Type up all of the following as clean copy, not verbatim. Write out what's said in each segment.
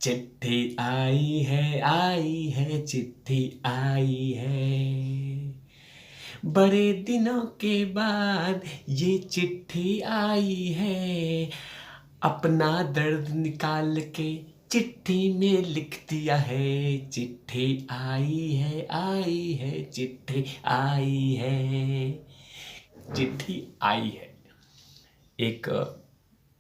चिट्ठी आई है चिट्ठी आई है। बड़े दिनों के बाद ये चिट्ठी आई है। अपना दर्द निकाल के चिट्ठी में लिख दिया है। चिट्ठी आई है चिट्ठी आई है। चिट्ठी आई है। एक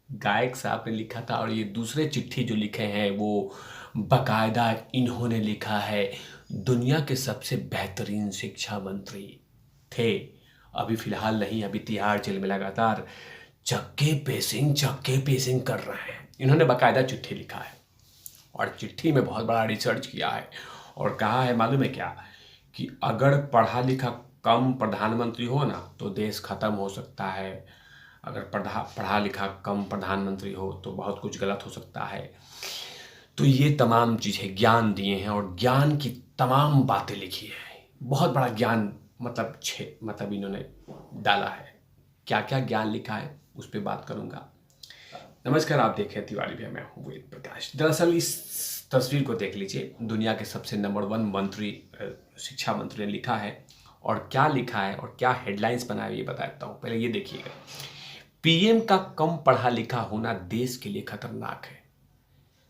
गायक साहब ने लिखा था और ये दूसरे चिट्ठी जो लिखे हैं वो बकायदा इन्होंने लिखा है। दुनिया के सबसे बेहतरीन शिक्षा मंत्री थे, अभी फिलहाल नहीं, अभी तिहाड़ जेल में लगातार चक्के पेसिंग कर रहे हैं। इन्होंने बकायदा चिट्ठी लिखा है और चिट्ठी में बहुत बड़ा रिसर्च किया है और कहा है मालूम है क्या, कि अगर पढ़ा लिखा कम प्रधानमंत्री हो ना तो देश खत्म हो सकता है। अगर पढ़ा लिखा कम प्रधानमंत्री हो तो बहुत कुछ गलत हो सकता है। तो ये तमाम चीज़ें ज्ञान दिए हैं और ज्ञान की तमाम बातें लिखी है। बहुत बड़ा ज्ञान मतलब इन्होंने डाला है। क्या क्या ज्ञान लिखा है उस पर बात करूँगा। नमस्कार, आप देखें तिवारी भैया, मैं हूँ वेद प्रकाश। दरअसल इस तस्वीर को देख लीजिए, दुनिया के सबसे नंबर 1 मंत्री शिक्षा मंत्री ने लिखा है। और क्या लिखा है और क्या हेडलाइंस बनाए ये बता देता हूँ। पहले ये देखिएगा, पीएम का कम पढ़ा लिखा होना देश के लिए खतरनाक है।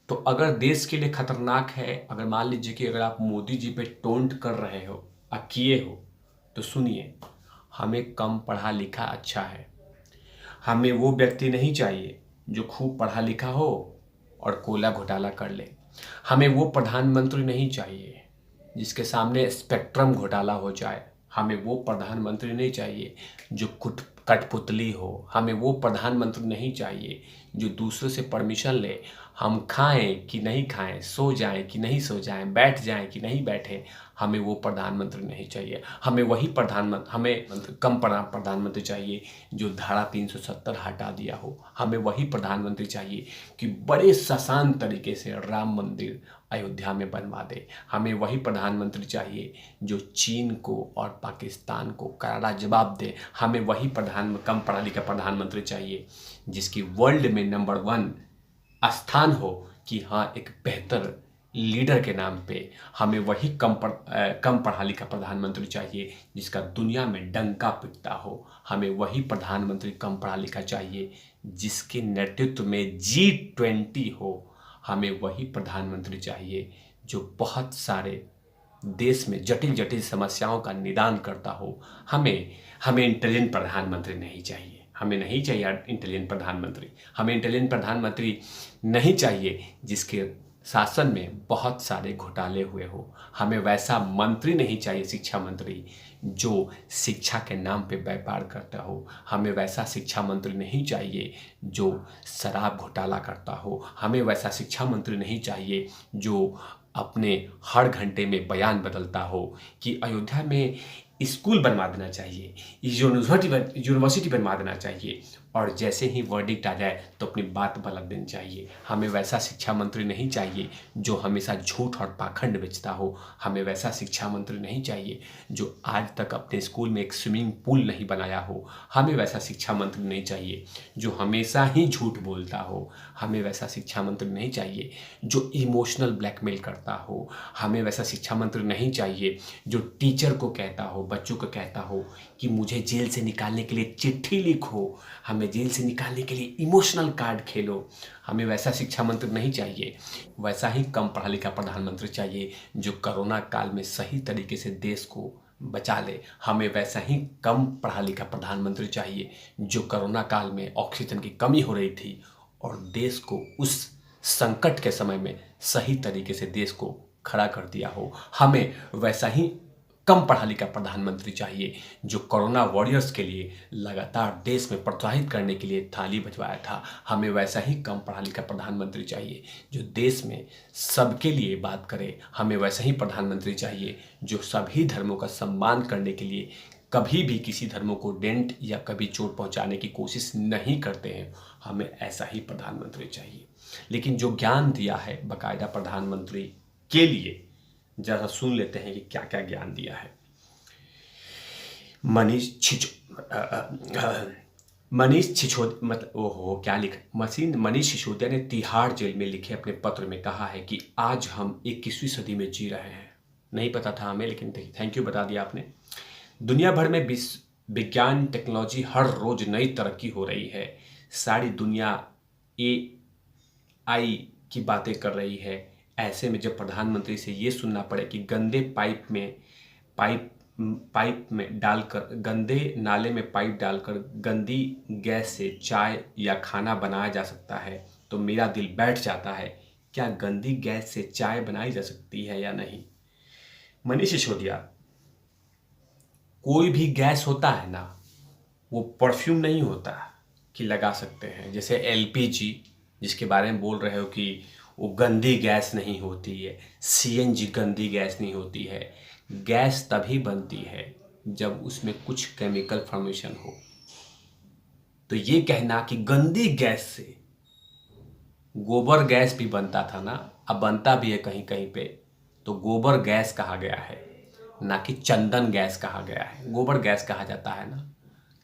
तो अगर देश के लिए खतरनाक है, अगर मान लीजिए कि अगर आप मोदी जी पे टोंट कर रहे हो, किए हो, तो सुनिए, हमें कम पढ़ा लिखा अच्छा है। हमें वो व्यक्ति नहीं चाहिए जो खूब पढ़ा लिखा हो और कोला घोटाला कर ले। हमें वो प्रधानमंत्री नहीं चाहिए जिसके सामने स्पेक्ट्रम घोटाला हो जाए। हमें वो प्रधानमंत्री नहीं चाहिए जो कठपुतली हो। हमें वो प्रधानमंत्री नहीं चाहिए जो दूसरे से परमिशन ले। हम खाएं कि नहीं खाएं, सो जाएं कि नहीं सो जाएं, बैठ जाएं कि नहीं बैठें, हमें वो प्रधानमंत्री नहीं चाहिए। हमें वही कम प्रधानमंत्री चाहिए जो धारा 370 हटा दिया हो। हमें वही प्रधानमंत्री चाहिए कि बड़े ससान तरीके से राम मंदिर अयोध्या में बनवा दे। हमें वही प्रधानमंत्री चाहिए जो चीन को और पाकिस्तान को करारा जवाब दे। हमें वही कम पढ़ा लिखा प्रधानमंत्री चाहिए जिसकी वर्ल्ड में नंबर 1 स्थान हो कि हाँ, एक बेहतर लीडर के नाम पे। हमें वही कम पढ़ा लिखा प्रधानमंत्री चाहिए जिसका दुनिया में डंका पिटता हो। हमें वही प्रधानमंत्री कम पढ़ा लिखा चाहिए जिसके नेतृत्व में G20 हो। हमें वही प्रधानमंत्री चाहिए जो बहुत सारे देश में जटिल जटिल समस्याओं का निदान करता हो। हमें इंटेलिजेंट प्रधानमंत्री नहीं चाहिए। हमें नहीं चाहिए इंटेलिजेंट प्रधानमंत्री। हमें इंटेलिजेंट प्रधानमंत्री नहीं चाहिए जिसके शासन में बहुत सारे घोटाले हुए हो। हमें वैसा मंत्री नहीं चाहिए, शिक्षा मंत्री, जो शिक्षा के नाम पे व्यापार करता हो। हमें वैसा शिक्षा मंत्री नहीं चाहिए जो शराब घोटाला करता हो। हमें वैसा शिक्षा मंत्री नहीं चाहिए जो अपने हर घंटे में बयान बदलता हो कि अयोध्या में स्कूल बनवा देना चाहिए, यूनिवर्सिटी बनवा देना चाहिए, और जैसे ही वर्डिक्ट आ जाए तो अपनी बात बदल देनी चाहिए। हमें वैसा शिक्षा मंत्री नहीं चाहिए जो हमेशा झूठ और पाखंड बेचता हो। हमें वैसा शिक्षा मंत्री नहीं चाहिए जो आज तक अपने स्कूल में एक स्विमिंग पूल नहीं बनाया हो। हमें वैसा शिक्षा मंत्री नहीं चाहिए जो हमेशा ही झूठ बोलता हो। हमें वैसा शिक्षा मंत्री नहीं चाहिए जो इमोशनल ब्लैकमेल करता हो। हमें वैसा शिक्षा मंत्री नहीं चाहिए जो टीचर को कहता हो, बच्चों को कहता हो कि मुझे जेल से निकालने के लिए चिट्ठी लिखो, हमें जेल से निकालने के लिए इमोशनल कार्ड खेलो। हमें वैसा शिक्षा मंत्री नहीं चाहिए। वैसा ही कम पढ़ा लिखा प्रधानमंत्री चाहिए जो कोरोना काल में सही तरीके से देश को बचा ले। हमें वैसा ही कम पढ़ा लिखा प्रधानमंत्री चाहिए जो कोरोना काल में ऑक्सीजन की कमी हो रही थी और देश को उस संकट के समय में सही तरीके से देश को खड़ा कर दिया हो। हमें वैसा ही कम पढ़ा लिखा प्रधानमंत्री चाहिए जो कोरोना वॉरियर्स के लिए लगातार देश में प्रोत्साहित करने के लिए थाली बजवाया था। हमें वैसा ही कम पढ़ा लिखा प्रधानमंत्री चाहिए जो देश में सबके लिए बात करे। हमें वैसा ही प्रधानमंत्री चाहिए जो सभी धर्मों का सम्मान करने के लिए कभी भी किसी धर्मों को डेंट या कभी चोट पहुंचाने की कोशिश नहीं करते हैं। हमें ऐसा ही प्रधानमंत्री चाहिए। लेकिन जो ज्ञान दिया है बकायदा प्रधानमंत्री के लिए, जरा सुन लेते हैं कि क्या क्या ज्ञान दिया है। मनीष मनीष सिसोदिया मतलब ओहो क्या लिखा मनीष सिसोदिया ने तिहाड़ जेल में लिखे अपने पत्र में कहा है कि आज हम 21वीं सदी में जी रहे हैं। नहीं पता था हमें, लेकिन थैंक यू, बता दिया आपने। दुनिया भर में विज्ञान टेक्नोलॉजी हर रोज नई तरक्की हो रही है। सारी दुनिया AI की बातें कर रही है। ऐसे में जब प्रधानमंत्री से ये सुनना पड़े कि गंदे पाइप में डालकर गंदे नाले में पाइप डालकर गंदी गैस से चाय या खाना बनाया जा सकता है, तो मेरा दिल बैठ जाता है। क्या गंदी गैस से चाय बनाई जा सकती है या नहीं? मनीष सिसोदिया, कोई भी गैस होता है ना, वो परफ्यूम नहीं होता कि लगा सकते हैं। जैसे LPG जिसके बारे में बोल रहे हो कि वो गंदी गैस नहीं होती है, CNG गंदी गैस नहीं होती है। गैस तभी बनती है जब उसमें कुछ केमिकल फॉर्मेशन हो। तो ये कहना कि गंदी गैस से, गोबर गैस भी बनता था ना, अब बनता भी है कहीं कहीं पे, तो गोबर गैस कहा गया है, ना कि चंदन गैस कहा गया है। गोबर गैस कहा जाता है ना,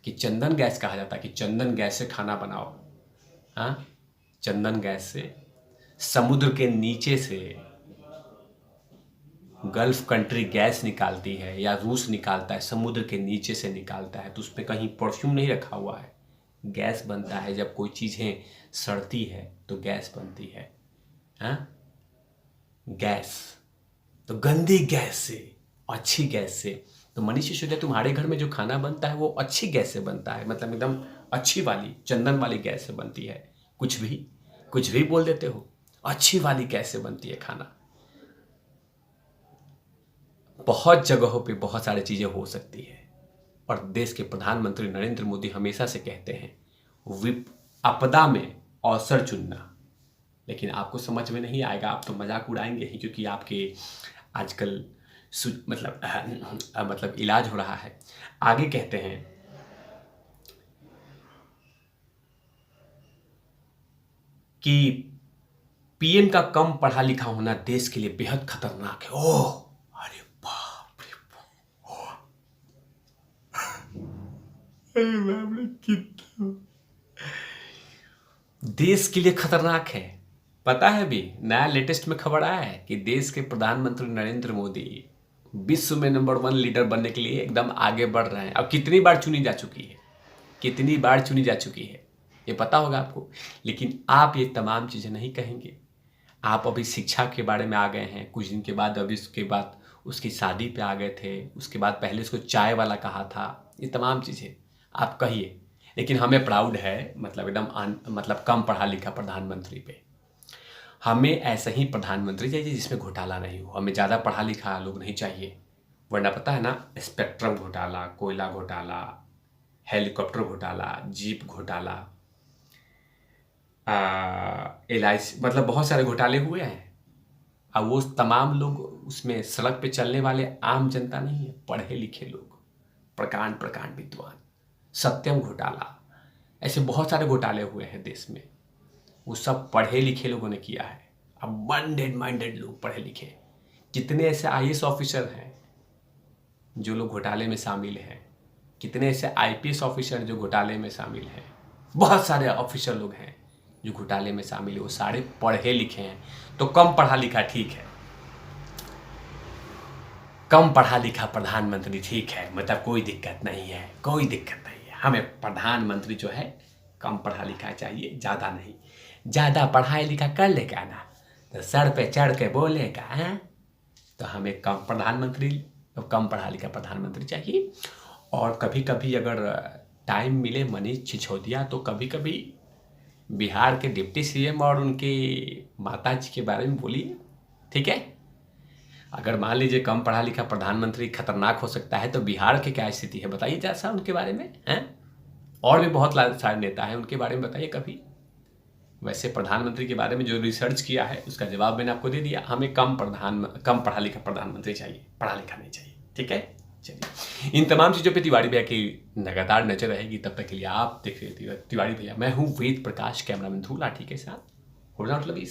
कि चंदन गैस कहा जाता है कि चंदन गैस से खाना बनाओ। हाँ, चंदन गैस से समुद्र के नीचे से गल्फ कंट्री गैस निकालती है, या रूस निकालता है, समुद्र के नीचे से निकालता है, तो उसमें कहीं परफ्यूम नहीं रखा हुआ है। गैस बनता है जब कोई चीज़ें सड़ती है तो गैस बनती है। हाँ, गैस तो गंदी गैस से, अच्छी गैस से। तो मनीष सिसोदिया, तुम्हारे घर में जो खाना बनता है वो अच्छी गैस से बनता है, मतलब एकदम अच्छी वाली चंदन वाली गैस से बनती है। कुछ भी बोल देते हो। अच्छी वाली गैस से बनती है खाना। बहुत जगहों पे बहुत सारी चीज़ें हो सकती है, और देश के प्रधानमंत्री नरेंद्र मोदी हमेशा से कहते हैं आपदा में अवसर चुनना। लेकिन आपको समझ में नहीं आएगा, आप तो मजाक उड़ाएंगे ही, क्योंकि आपके आजकल मतलब इलाज हो रहा है। आगे कहते हैं कि PM का कम पढ़ा लिखा होना देश के लिए बेहद खतरनाक है। ओह, अरे बाप रे बाप, अरे बाप रे, कितना देश के लिए खतरनाक है। पता है, अभी नया लेटेस्ट में खबर आया है कि देश के प्रधानमंत्री नरेंद्र मोदी विश्व में नंबर 1 लीडर बनने के लिए एकदम आगे बढ़ रहे हैं। अब कितनी बार चुनी जा चुकी है ये पता होगा आपको, लेकिन आप ये तमाम चीज़ें नहीं कहेंगे। आप अभी शिक्षा के बारे में आ गए हैं, कुछ दिन के बाद अभी उसके बाद उसकी शादी पे आ गए थे, उसके बाद पहले उसको चाय वाला कहा था। ये तमाम चीज़ें आप कहिए, लेकिन हमें प्राउड है, मतलब एकदम मतलब कम पढ़ा लिखा प्रधानमंत्री पे। हमें ऐसा ही प्रधानमंत्री चाहिए जिसमें घोटाला नहीं हो। हमें ज़्यादा पढ़ा लिखा लोग नहीं चाहिए, वरना पता है ना, स्पेक्ट्रम घोटाला, कोयला घोटाला, हेलीकॉप्टर घोटाला, जीप घोटाला, LIC, मतलब बहुत सारे घोटाले हुए हैं। अब वो तमाम लोग उसमें सड़क पे चलने वाले आम जनता नहीं है, पढ़े लिखे लोग, प्रकांड प्रकांड विद्वान। सत्यम घोटाला, ऐसे बहुत सारे घोटाले हुए हैं देश में, वो सब पढ़े लिखे लोगों ने किया है। अब माइंडेड लोग, पढ़े लिखे, कितने ऐसे IAS ऑफिसर हैं जो लोग घोटाले में शामिल हैं, कितने ऐसे IPS ऑफिसर जो घोटाले में शामिल हैं, बहुत सारे ऑफिसर लोग हैं जो घोटाले में शामिल है, वो सारे पढ़े लिखे हैं। तो कम पढ़ा लिखा ठीक है, कम पढ़ा लिखा प्रधानमंत्री ठीक है, मतलब कोई दिक्कत नहीं है, कोई दिक्कत नहीं है। हमें प्रधानमंत्री जो है कम पढ़ा लिखा चाहिए, ज़्यादा नहीं। ज़्यादा पढ़ाई लिखा कर लेगा ना तो सर पे चढ़ के बोलेगा, हैं? तो हमें कम पढ़ा लिखा प्रधानमंत्री चाहिए। और कभी कभी अगर टाइम मिले मनीष सिसोदिया, तो कभी कभी बिहार के डिप्टी CM और उनके माता जी के बारे में बोलिए, ठीक है? अगर मान लीजिए कम पढ़ा लिखा प्रधानमंत्री खतरनाक हो सकता है, तो बिहार की क्या स्थिति है बताइए जैसा उनके बारे में, हैं? और भी बहुत सारे नेता हैं, उनके बारे में बताइए कभी। वैसे प्रधानमंत्री के बारे में जो रिसर्च किया है उसका जवाब मैंने आपको दे दिया। हमें कम पढ़ा लिखा प्रधानमंत्री चाहिए, पढ़ा लिखा नहीं चाहिए, ठीक है? चलिए, इन तमाम चीज़ों पे तिवारी भैया की लगातार नजर रहेगी। तब तक के लिए आप देख रहे तिवारी भैया। मैं हूँ वेद प्रकाश, कैमरामैन ध्रुव लाठी के साथ। Hold out lovies.